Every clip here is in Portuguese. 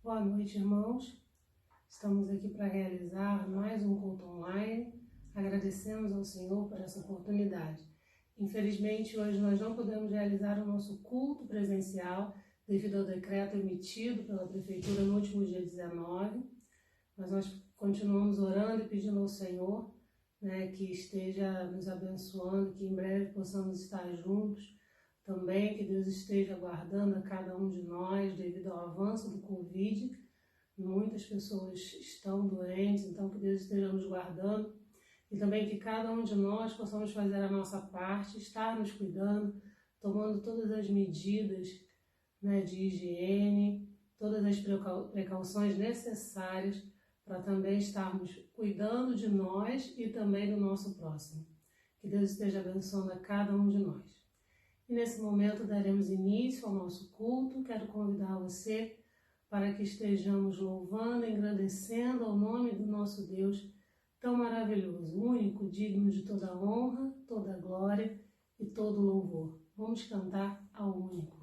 Boa noite, irmãos. Estamos aqui para realizar mais um culto online. Agradecemos ao Senhor por essa oportunidade. Infelizmente, hoje nós não podemos realizar o nosso culto presencial devido ao decreto emitido pela Prefeitura no último dia 19, mas nós continuamos orando e pedindo ao Senhor, que esteja nos abençoando, que em breve possamos estar juntos. Também que Deus esteja guardando a cada um de nós devido ao avanço do Covid. Muitas pessoas estão doentes, então que Deus esteja nos guardando. E também que cada um de nós possamos fazer a nossa parte, estar nos cuidando, tomando todas as medidas de higiene, todas as precauções necessárias para também estarmos cuidando de nós e também do nosso próximo. Que Deus esteja abençoando a cada um de nós. E nesse momento daremos início ao nosso culto. Quero convidar você para que estejamos louvando e engrandecendo ao nome do nosso Deus tão maravilhoso, único, digno de toda honra, toda glória e todo louvor. Vamos cantar ao único.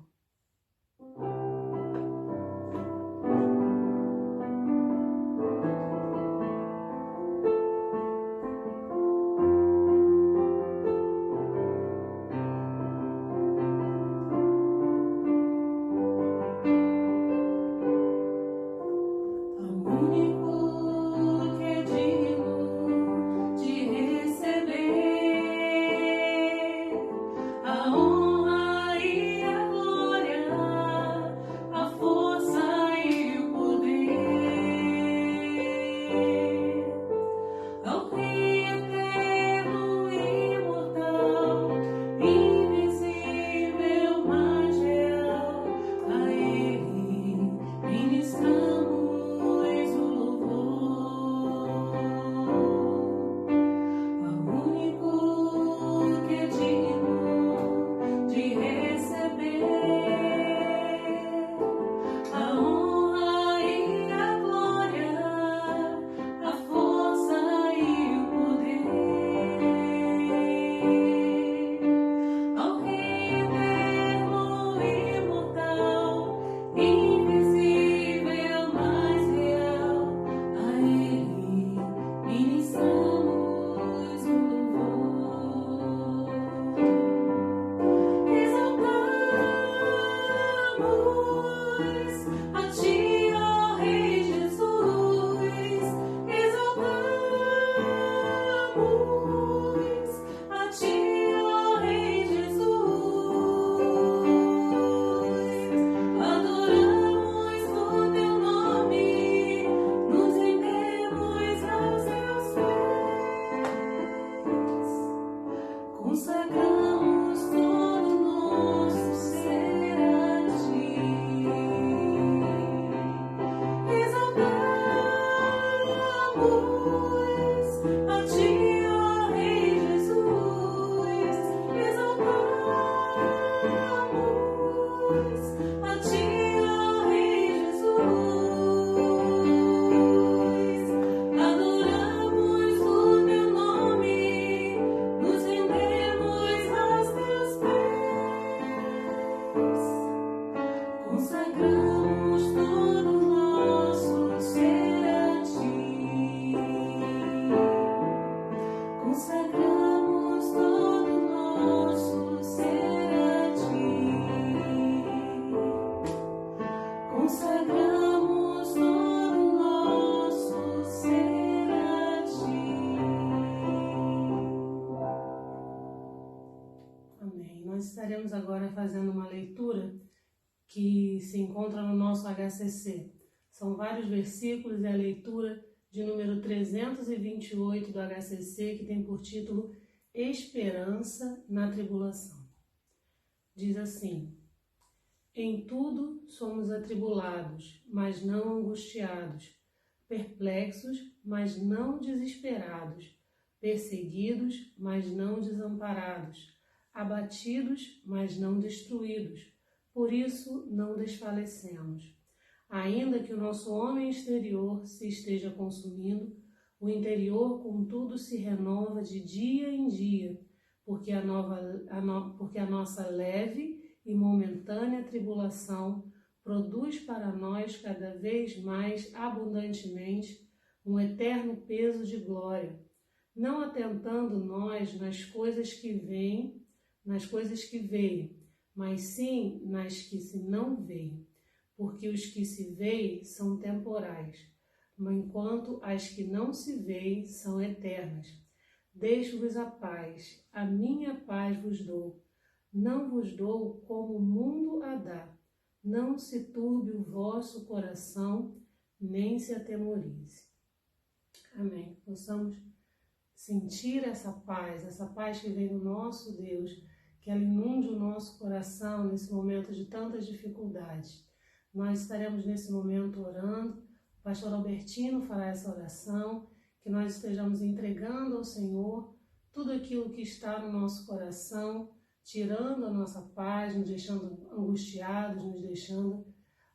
Estaremos agora fazendo uma leitura que se encontra no nosso HCC. São vários versículos e a leitura de número 328 do HCC, que tem por título Esperança na Tribulação. Diz assim: Em tudo somos atribulados, mas não angustiados, perplexos, mas não desesperados, perseguidos, mas não desamparados, abatidos, mas não destruídos. Por isso não desfalecemos. Ainda que o nosso homem exterior se esteja consumindo, o interior, contudo, se renova de dia em dia, porque a nossa leve e momentânea tribulação produz para nós cada vez mais abundantemente um eterno peso de glória, não atentando nós nas coisas que veem, mas sim nas que se não veem, porque os que se veem são temporais, enquanto as que não se veem são eternas. Deixo-vos a paz, a minha paz vos dou. Não vos dou como o mundo a dá. Não se turbe o vosso coração, nem se atemorize. Amém. Possamos sentir essa paz que vem do nosso Deus, que ela inunde o nosso coração nesse momento de tantas dificuldades. Nós estaremos nesse momento orando, o pastor Albertino fará essa oração, que nós estejamos entregando ao Senhor tudo aquilo que está no nosso coração, tirando a nossa paz, nos deixando angustiados, nos deixando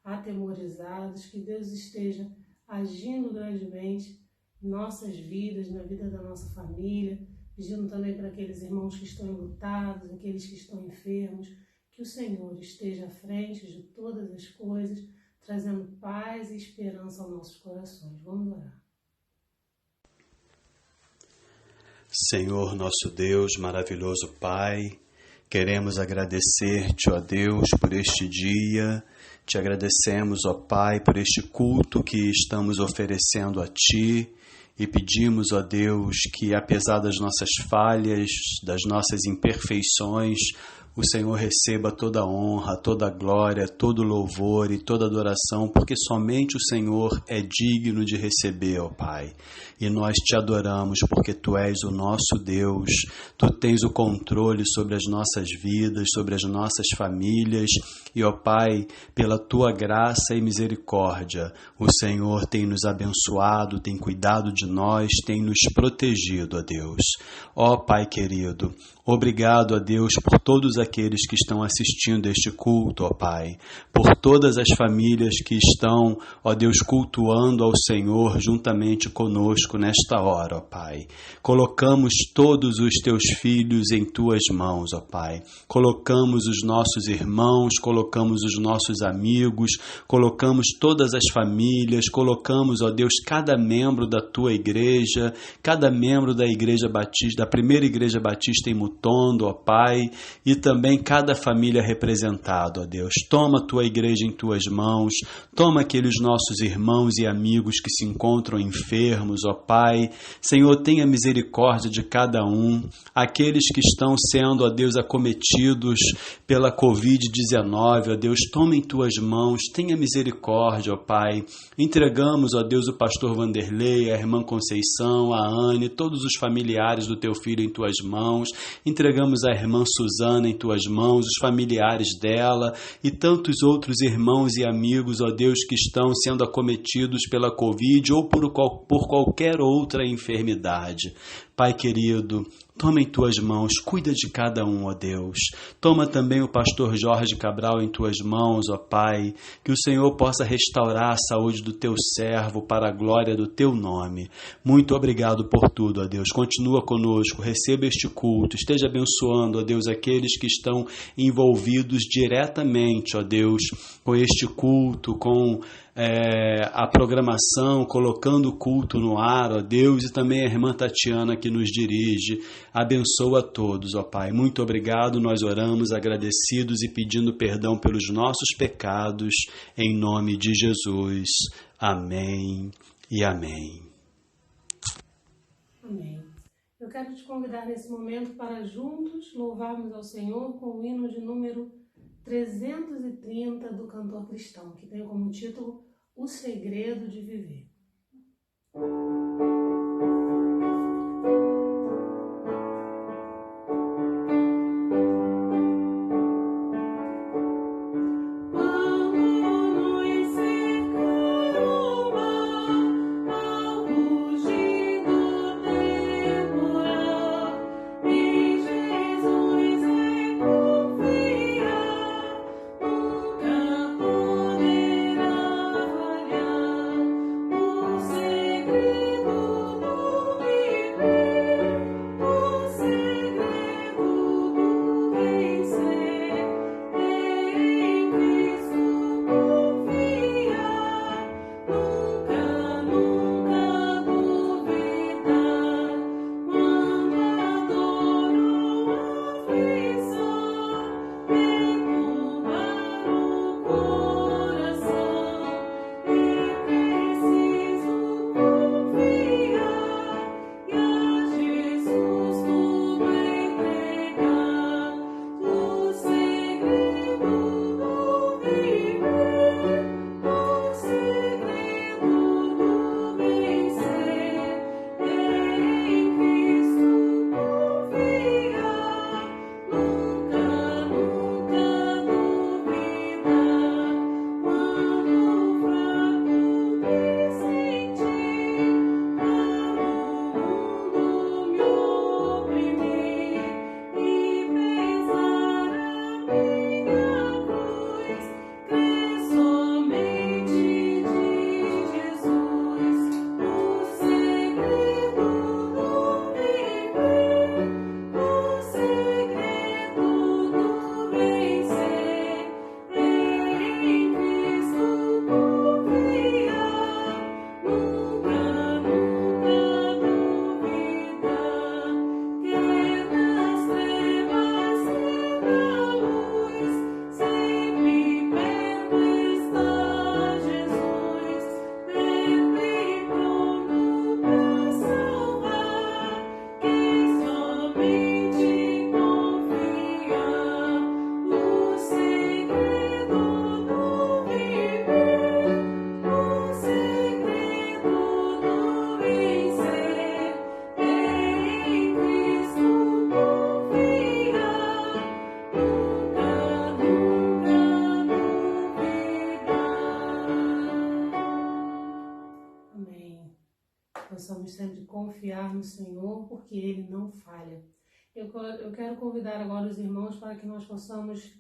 atemorizados, que Deus esteja agindo grandemente em nossas vidas, na vida da nossa família, pedindo também para aqueles irmãos que estão enlutados, aqueles que estão enfermos, que o Senhor esteja à frente de todas as coisas, trazendo paz e esperança aos nossos corações. Vamos orar. Senhor, nosso Deus, maravilhoso Pai, queremos agradecer-te, ó Deus, por este dia. Te agradecemos, ó Pai, por este culto que estamos oferecendo a Ti e pedimos, ó Deus, que apesar das nossas falhas, das nossas imperfeições, o Senhor receba toda a honra, toda a glória, todo o louvor e toda a adoração, porque somente o Senhor é digno de receber, ó Pai. E nós te adoramos porque Tu és o nosso Deus, Tu tens o controle sobre as nossas vidas, sobre as nossas famílias, e, ó Pai, pela Tua graça e misericórdia, o Senhor tem nos abençoado, tem cuidado de nós, tem nos protegido, ó Deus. Ó Pai querido, obrigado, ó Deus, por todos aqueles que estão assistindo este culto, ó Pai, por todas as famílias que estão, ó Deus, cultuando ao Senhor juntamente conosco nesta hora, ó Pai. Colocamos todos os Teus filhos em Tuas mãos, ó Pai. Colocamos os nossos irmãos, colocamos os nossos amigos, colocamos todas as famílias, colocamos, ó Deus, cada membro da Tua igreja, cada membro da Igreja Batista, da primeira Igreja Batista em Mutondo, ó Pai, e também cada família representada, ó Deus. Toma a Tua igreja em Tuas mãos, toma aqueles nossos irmãos e amigos que se encontram enfermos, ó Pai. Senhor, tenha misericórdia de cada um, aqueles que estão sendo, ó Deus, acometidos pela Covid-19, ó Deus, toma em Tuas mãos, tenha misericórdia, ó Pai. Entregamos, ó Deus, o pastor Vanderlei, a irmã Conceição, a Anne, todos os familiares do Teu filho em Tuas mãos. Entregamos a irmã Suzana em Tuas mãos, os familiares dela e tantos outros irmãos e amigos, ó Deus, que estão sendo acometidos pela Covid ou por qualquer outra enfermidade. Pai querido, toma em Tuas mãos, cuida de cada um, ó Deus. Toma também o pastor Jorge Cabral em Tuas mãos, ó Pai, que o Senhor possa restaurar a saúde do Teu servo para a glória do Teu nome. Muito obrigado por tudo, ó Deus. Continua conosco, receba este culto, esteja abençoando, ó Deus, aqueles que estão envolvidos diretamente, ó Deus, com este culto, com a programação, colocando o culto no ar, ó Deus, e também a irmã Tatiana que nos dirige. Abençoa a todos, ó Pai. Muito obrigado, nós oramos agradecidos e pedindo perdão pelos nossos pecados, em nome de Jesus. Amém e amém. Amém. Eu quero te convidar nesse momento para juntos louvarmos ao Senhor com o hino de número 330 do cantor cristão, que tem como título O Segredo de Viver. Segredo possamos sempre confiar no Senhor, porque Ele não falha. Eu quero convidar agora os irmãos para que nós possamos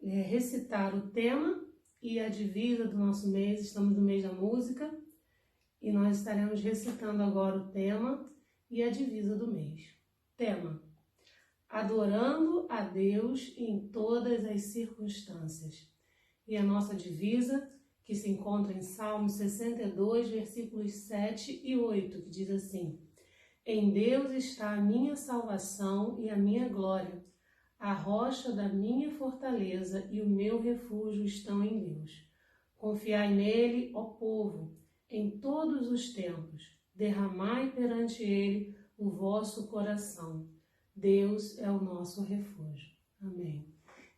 recitar o tema e a divisa do nosso mês. Estamos no mês da música e nós estaremos recitando agora o tema e a divisa do mês. Tema: adorando a Deus em todas as circunstâncias. E a nossa divisa, que se encontra em Salmo 62, versículos 7 e 8, que diz assim: em Deus está a minha salvação e a minha glória, a rocha da minha fortaleza e o meu refúgio estão em Deus. Confiai nele, ó povo, em todos os tempos, derramai perante ele o vosso coração. Deus é o nosso refúgio. Amém.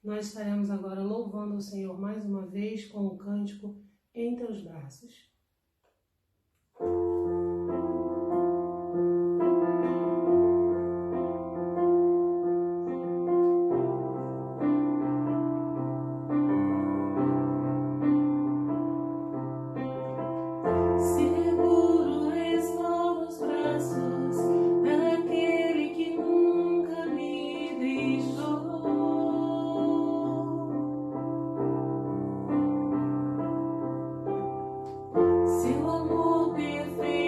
Nós estaremos agora louvando o Senhor mais uma vez com o cântico Em Teus Braços. Seu amor perfeito.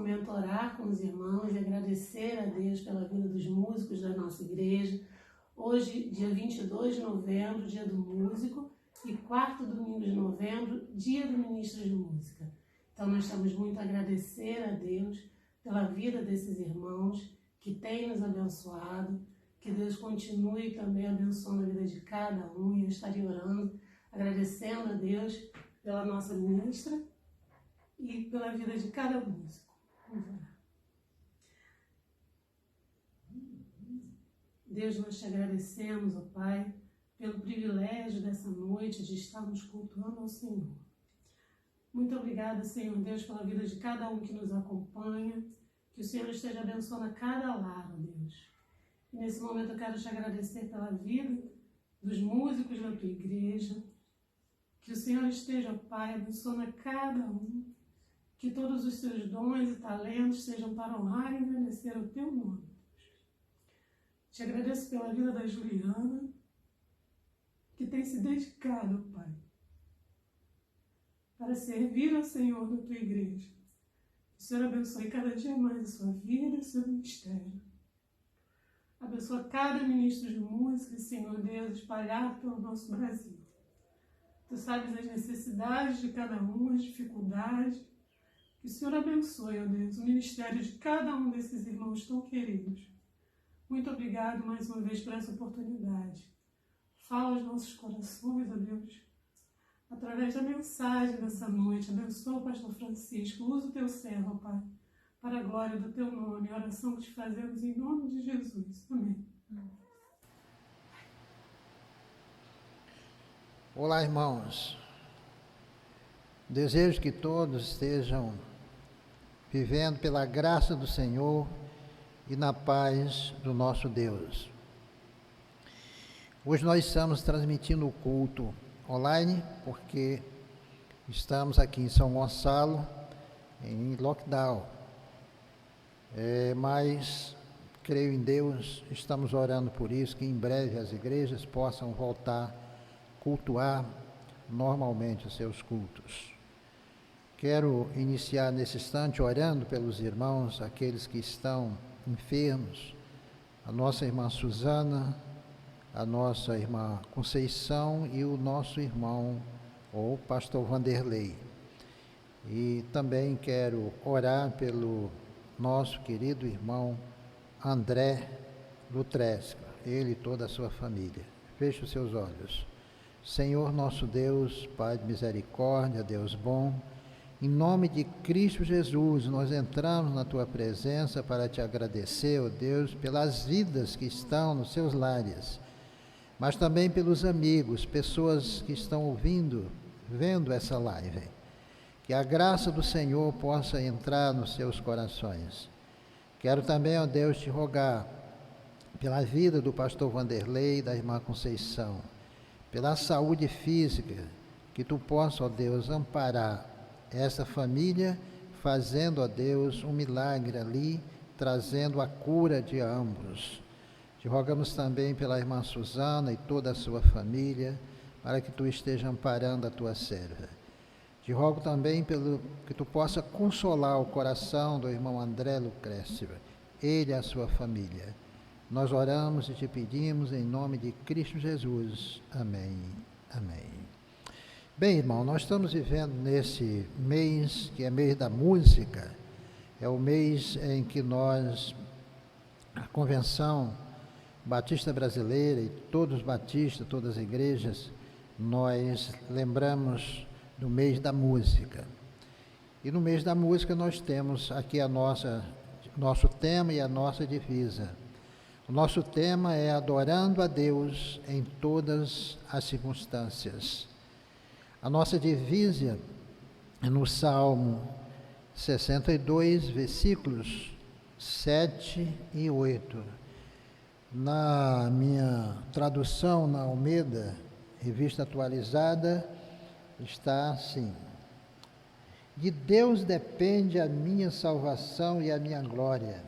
momento orar com os irmãos e agradecer a Deus pela vida dos músicos da nossa igreja. Hoje, dia 22 de novembro, dia do músico, e quarto domingo de novembro, dia do ministro de música. Então nós estamos muito a agradecer a Deus pela vida desses irmãos que têm nos abençoado, que Deus continue também abençoando a vida de cada um, e eu estaria orando, agradecendo a Deus pela nossa ministra e pela vida de cada músico. Vamos orar. Deus, nós te agradecemos, ó Pai, pelo privilégio dessa noite de estarmos cultuando ao Senhor. Muito obrigada, Senhor Deus, pela vida de cada um que nos acompanha, que o Senhor esteja abençoando a cada lar, ó Deus. E nesse momento eu quero te agradecer pela vida dos músicos da tua igreja, que o Senhor esteja, ó Pai, abençoando a cada um, que todos os seus dons e talentos sejam para honrar e engrandecer o teu nome. Te agradeço pela vida da Juliana, que tem se dedicado, Pai, para servir ao Senhor na tua igreja. O Senhor abençoe cada dia mais a sua vida e o seu ministério. Abençoa cada ministro de música, Senhor Deus, espalhado pelo nosso Brasil. Tu sabes as necessidades de cada um, as dificuldades. Que o Senhor abençoe, ó Deus, o ministério de cada um desses irmãos tão queridos. Muito obrigado mais uma vez por essa oportunidade. Fala aos nossos corações, ó Deus, através da mensagem dessa noite. Abençoa o pastor Francisco. Usa o teu servo, ó Pai, para a glória do teu nome. A oração que te fazemos em nome de Jesus. Amém. Olá, irmãos. Desejo que todos estejam vivendo pela graça do Senhor e na paz do nosso Deus. Hoje nós estamos transmitindo o culto online, porque estamos aqui em São Gonçalo, em lockdown. Mas, creio em Deus, estamos orando por isso, que em breve as igrejas possam voltar a cultuar normalmente os seus cultos. Quero iniciar nesse instante orando pelos irmãos, aqueles que estão enfermos, a nossa irmã Suzana, a nossa irmã Conceição e o nosso irmão, ou pastor Vanderlei. E também quero orar pelo nosso querido irmão André Lutresca, ele e toda a sua família. Feche os seus olhos. Senhor nosso Deus, Pai de misericórdia, Deus bom, em nome de Cristo Jesus, nós entramos na Tua presença para Te agradecer, ó Deus, pelas vidas que estão nos seus lares, mas também pelos amigos, pessoas que estão ouvindo, vendo essa live. Que a graça do Senhor possa entrar nos seus corações. Quero também, ó Deus, Te rogar pela vida do pastor Vanderlei e da irmã Conceição, pela saúde física, que Tu possa, ó Deus, amparar essa família, fazendo, ó Deus, um milagre ali, trazendo a cura de ambos. Te rogamos também pela irmã Suzana e toda a sua família, para que Tu esteja amparando a Tua serva. Te rogo também que Tu possa consolar o coração do irmão André Lucrécio, ele e a sua família. Nós oramos e Te pedimos em nome de Cristo Jesus. Amém. Amém. Bem, irmão, nós estamos vivendo nesse mês, que é mês da música, é o mês em que a Convenção Batista Brasileira e todos os batistas, todas as igrejas, nós lembramos do mês da música. E no mês da música nós temos aqui nosso tema e a nossa divisa. O nosso tema é adorando a Deus em todas as circunstâncias. A nossa divisa é no Salmo 62, versículos 7 e 8. Na minha tradução, na Almeida, revista atualizada, está assim: de Deus depende a minha salvação e a minha glória.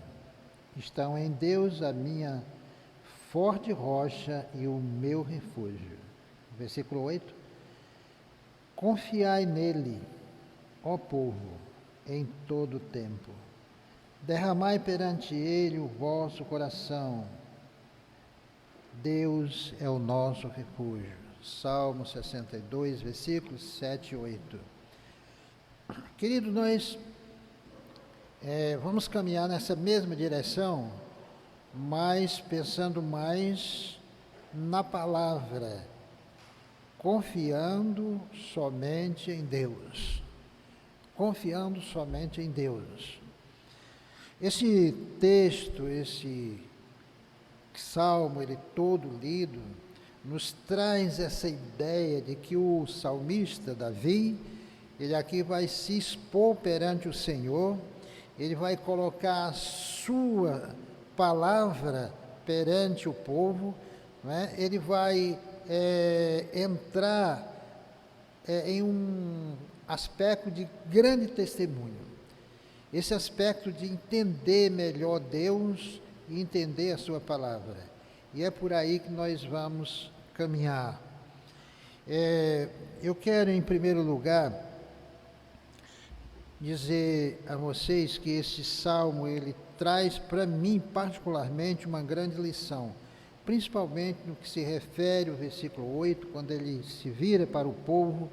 Estão em Deus a minha forte rocha e o meu refúgio. Versículo 8. Confiai nele, ó povo, em todo o tempo. derramai perante ele o vosso coração. Deus é o nosso refúgio. Salmo 62, versículos 7 e 8. Querido, nós vamos caminhar nessa mesma direção, mas pensando mais na palavra, confiando somente em Deus. Confiando somente em Deus. Esse texto, esse salmo, ele todo lido, nos traz essa ideia de que o salmista Davi, ele aqui vai se expor perante o Senhor, ele vai colocar a sua palavra perante o povo, né? Ele vai entrar em um aspecto de grande testemunho. Esse aspecto de entender melhor Deus e entender a sua palavra. E é por aí que nós vamos caminhar. Eu quero, em primeiro lugar, dizer a vocês que esse salmo, ele traz para mim, particularmente, uma grande lição, principalmente no que se refere ao versículo 8, quando ele se vira para o povo,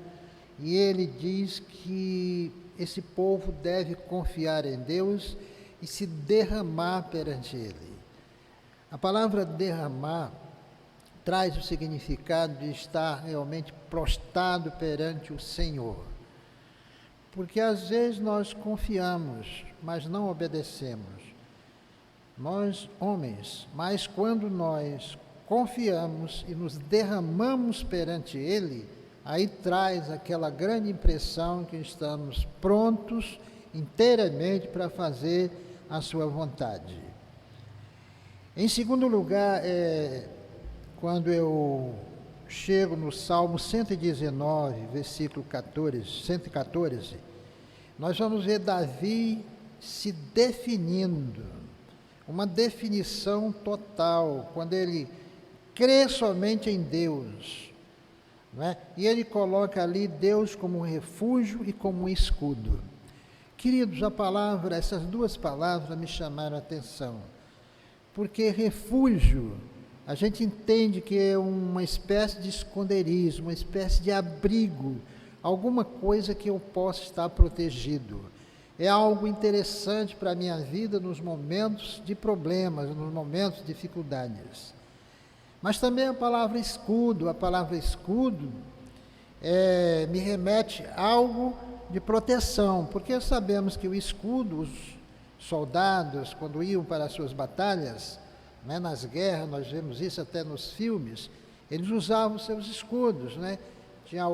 e ele diz que esse povo deve confiar em Deus e se derramar perante Ele. A palavra derramar traz o significado de estar realmente prostrado perante o Senhor. Porque às vezes nós confiamos, mas não obedecemos. Nós, homens, mas quando nós confiamos e nos derramamos perante Ele, aí traz aquela grande impressão que estamos prontos inteiramente para fazer a sua vontade. Em segundo lugar, quando eu chego no Salmo 119, versículo 114, nós vamos ver Davi se definindo, uma definição total, quando ele crê somente em Deus, não é? E ele coloca ali Deus como um refúgio e como um escudo. Queridos, essas duas palavras me chamaram a atenção, porque refúgio, a gente entende que é uma espécie de esconderijo, uma espécie de abrigo, alguma coisa que eu possa estar protegido. É algo interessante para a minha vida nos momentos de problemas, nos momentos de dificuldades. Mas também a palavra escudo me remete a algo de proteção, porque sabemos que o escudo, os soldados, quando iam para as suas batalhas, né, nas guerras, nós vemos isso até nos filmes, eles usavam seus escudos, né? Tinha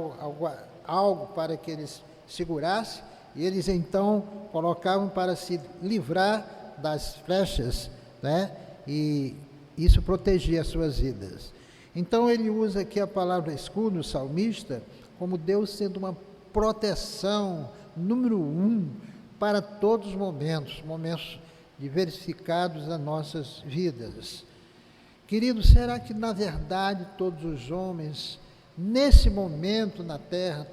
algo para que eles segurassem, e eles então colocavam para se livrar das flechas, né? E isso protegia as suas vidas. Então ele usa aqui a palavra escudo, o salmista, como Deus sendo uma proteção número 1 para todos os momentos diversificados das nossas vidas. Queridos, será que na verdade todos os homens, nesse momento na terra,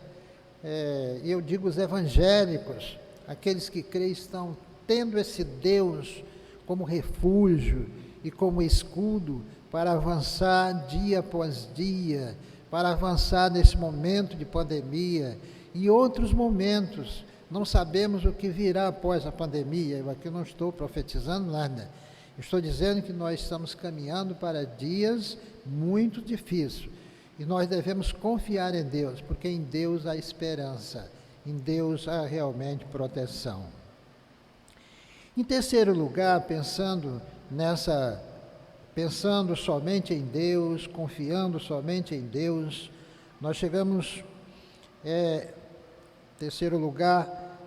eu digo os evangélicos, aqueles que creem, estão tendo esse Deus como refúgio e como escudo para avançar dia após dia, para avançar nesse momento de pandemia e outros momentos? Não sabemos o que virá após a pandemia. Eu aqui não estou profetizando nada. Estou dizendo que nós estamos caminhando para dias muito difíceis. E nós devemos confiar em Deus, porque em Deus há esperança, em Deus há realmente proteção. Em terceiro lugar, pensando somente em Deus, confiando somente em Deus, nós chegamos, terceiro lugar,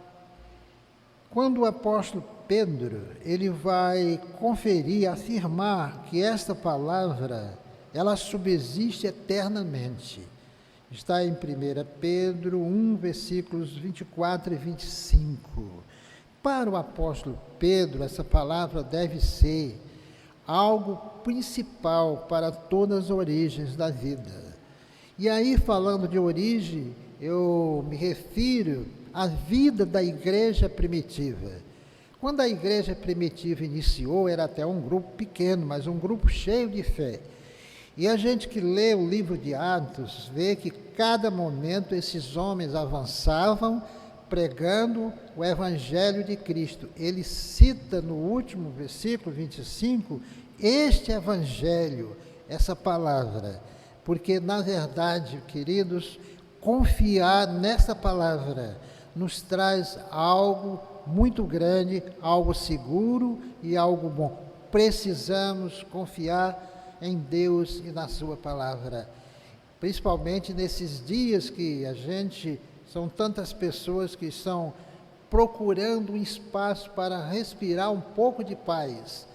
quando o apóstolo Pedro, ele vai afirmar que esta palavra, ela subsiste eternamente. Está em 1 Pedro 1, versículos 24 e 25. Para o apóstolo Pedro, essa palavra deve ser algo principal para todas as origens da vida. E aí, falando de origem, eu me refiro à vida da igreja primitiva. Quando a igreja primitiva iniciou, era até um grupo pequeno, mas um grupo cheio de fé. E a gente que lê o livro de Atos, vê que cada momento esses homens avançavam pregando o evangelho de Cristo. Ele cita no último versículo 25, este evangelho, essa palavra, porque na verdade, queridos, confiar nessa palavra nos traz algo muito grande, algo seguro e algo bom. Precisamos confiar em Deus e na sua palavra, principalmente nesses dias que são tantas pessoas que estão procurando um espaço para respirar um pouco de paz.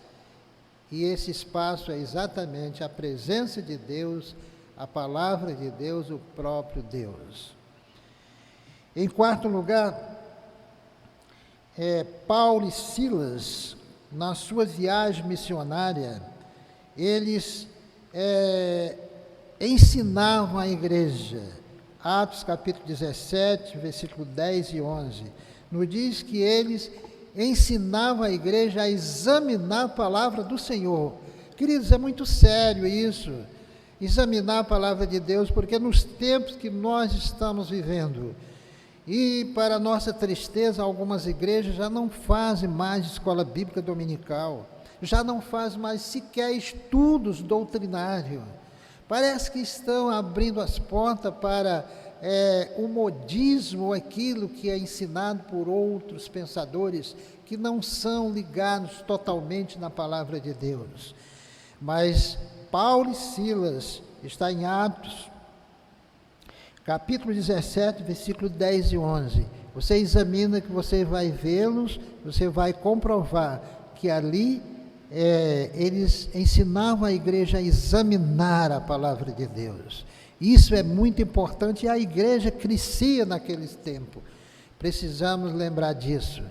E esse espaço é exatamente a presença de Deus, a palavra de Deus, o próprio Deus. Em quarto lugar, Paulo e Silas, na sua viagem missionária, eles ensinavam a igreja. Atos capítulo 17, versículo 10 e 11, nos diz que eles ensinavam a igreja a examinar a palavra do Senhor. Queridos, é muito sério isso, examinar a palavra de Deus, porque nos tempos que nós estamos vivendo, e para nossa tristeza, algumas igrejas já não fazem mais escola bíblica dominical, já não fazem mais sequer estudos doutrinários. Parece que estão abrindo as portas para o modismo, aquilo que é ensinado por outros pensadores que não são ligados totalmente na palavra de Deus. Mas Paulo e Silas, está em Atos, capítulo 17, versículo 10 e 11. Você examina que você vai vê-los, você vai comprovar que ali eles ensinavam a igreja a examinar a palavra de Deus. Isso é muito importante e a igreja crescia naquele tempo. Precisamos lembrar disso,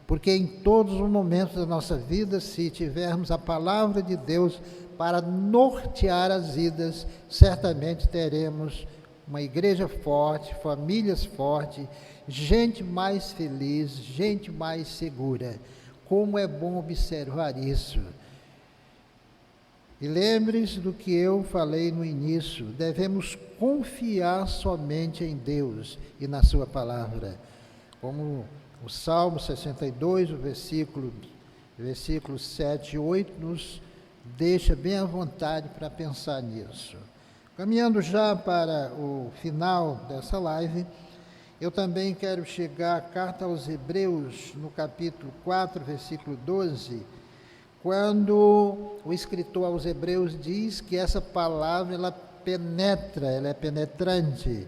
porque em todos os momentos da nossa vida, se tivermos a palavra de Deus para nortear as vidas, certamente teremos uma igreja forte, famílias fortes, gente mais feliz, gente mais segura. Como é bom observar isso. E lembre-se do que eu falei no início, devemos confiar somente em Deus e na sua palavra. Como o Salmo 62, o versículo 7 e 8, nos deixa bem à vontade para pensar nisso. Caminhando já para o final dessa live, eu também quero chegar à carta aos Hebreus, no capítulo 4, versículo 12, quando o escritor aos Hebreus diz que essa palavra, ela penetra, ela é penetrante,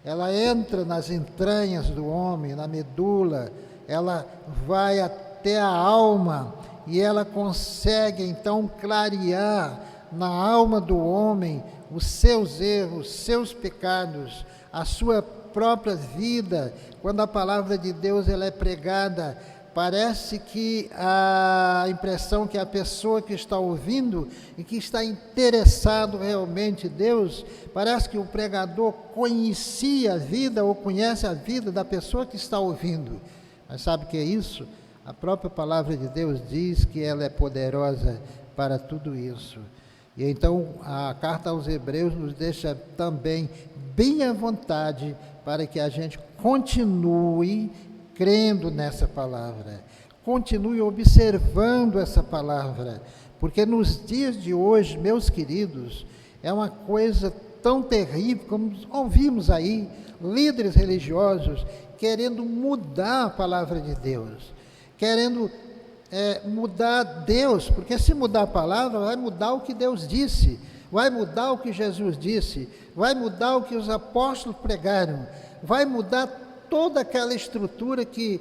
ela entra nas entranhas do homem, na medula, ela vai até a alma e ela consegue então clarear na alma do homem os seus erros, seus pecados, a sua própria vida. Quando a palavra de Deus ela é pregada, parece que a impressão que a pessoa que está ouvindo e que está interessado realmente em Deus, parece que o pregador conhecia a vida ou conhece a vida da pessoa que está ouvindo. Mas sabe o que é isso? A própria palavra de Deus diz que ela é poderosa para tudo isso. E então a carta aos Hebreus nos deixa também bem à vontade para que a gente continue crendo nessa palavra, continue observando essa palavra, porque nos dias de hoje, meus queridos, é uma coisa tão terrível, como ouvimos aí, líderes religiosos querendo mudar a palavra de Deus, querendo mudar Deus, porque se mudar a palavra, vai mudar o que Deus disse, vai mudar o que Jesus disse, vai mudar o que os apóstolos pregaram, vai mudar toda aquela estrutura que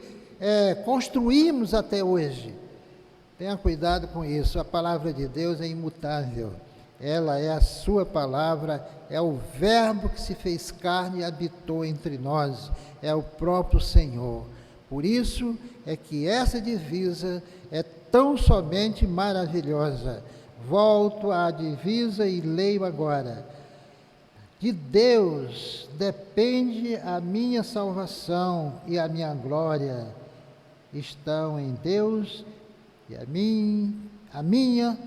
construímos até hoje. Tenha cuidado com isso, a palavra de Deus é imutável, ela é a sua palavra, é o verbo que se fez carne e habitou entre nós, é o próprio Senhor. Por isso é que essa divisa é tão somente maravilhosa. Volto à divisa e leio agora. De Deus depende a minha salvação e a minha glória. estão em Deus, e a minha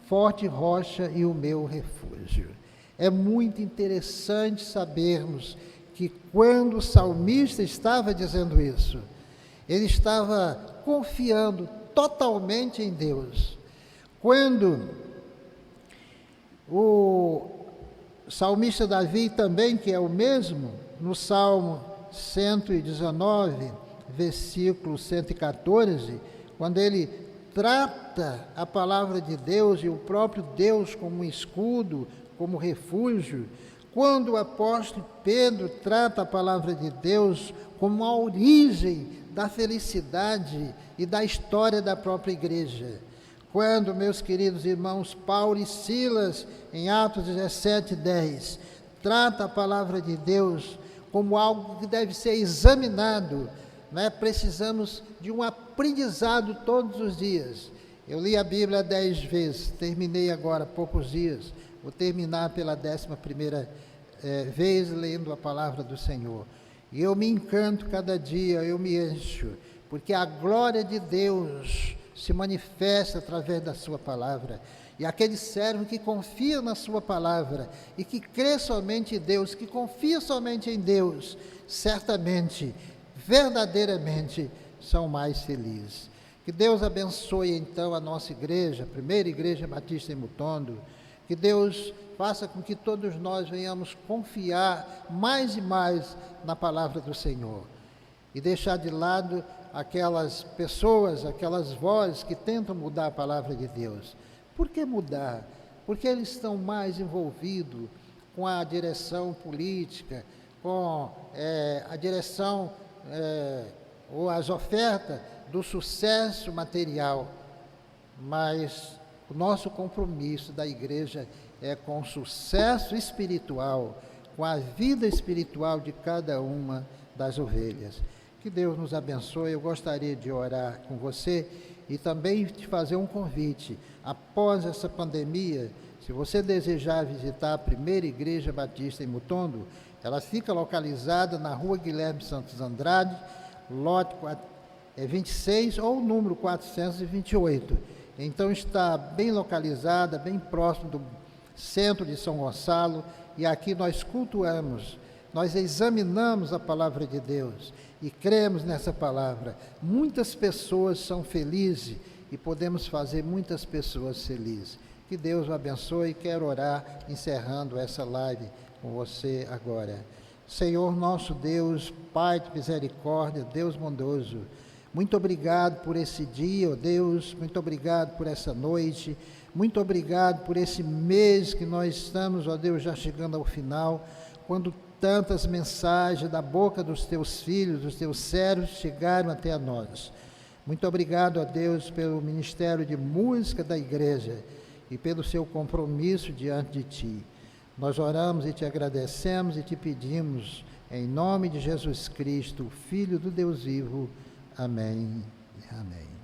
forte rocha e o meu refúgio. É muito interessante sabermos que quando o salmista estava dizendo isso, ele estava confiando totalmente em Deus. Quando o salmista Davi também, que é o mesmo, no Salmo 119, versículo 114, quando ele trata a palavra de Deus e o próprio Deus como um escudo, como refúgio, quando o apóstolo Pedro trata a palavra de Deus como a origem da felicidade e da história da própria igreja. Quando, meus queridos irmãos, Paulo e Silas, em Atos 17:10, trata a palavra de Deus como algo que deve ser examinado, né? Precisamos de um aprendizado todos os dias. Eu li a Bíblia 10 vezes, terminei agora há poucos dias, vou terminar pela 11ª vez lendo a palavra do Senhor. E eu me encanto cada dia, eu me encho, porque a glória de Deus se manifesta através da sua palavra. E aquele servo que confia na sua palavra e que crê somente em Deus, que confia somente em Deus, certamente, verdadeiramente, são mais felizes. Que Deus abençoe então a nossa igreja, a primeira igreja batista em Mutondo. Que Deus faça com que todos nós venhamos confiar mais e mais na palavra do Senhor. E deixar de lado aquelas pessoas, aquelas vozes que tentam mudar a palavra de Deus. Por que mudar? Porque eles estão mais envolvidos com a direção política, com a direção ou as ofertas do sucesso material. Mas o nosso compromisso da igreja é com o sucesso espiritual, com a vida espiritual de cada uma das ovelhas. Que Deus nos abençoe. Eu gostaria de orar com você e também te fazer um convite. Após essa pandemia, se você desejar visitar a primeira igreja batista em Mutondo, ela fica localizada na rua Guilherme Santos Andrade, lote 26 ou número 428. Então está bem localizada, bem próximo do centro de São Gonçalo, e aqui nós cultuamos, nós examinamos a palavra de Deus e cremos nessa palavra. Muitas pessoas são felizes e podemos fazer muitas pessoas felizes. Que Deus o abençoe. Quero orar encerrando essa live com você agora. Senhor nosso Deus, Pai de misericórdia, Deus bondoso, muito obrigado por esse dia, ó Deus, muito obrigado por essa noite, muito obrigado por esse mês que nós estamos, ó Deus, já chegando ao final, quando tantas mensagens da boca dos teus filhos, dos teus servos chegaram até a nós. Muito obrigado, ó Deus, pelo ministério de música da igreja e pelo seu compromisso diante de ti. Nós oramos e te agradecemos e te pedimos, em nome de Jesus Cristo, Filho do Deus vivo. Amém. Amém.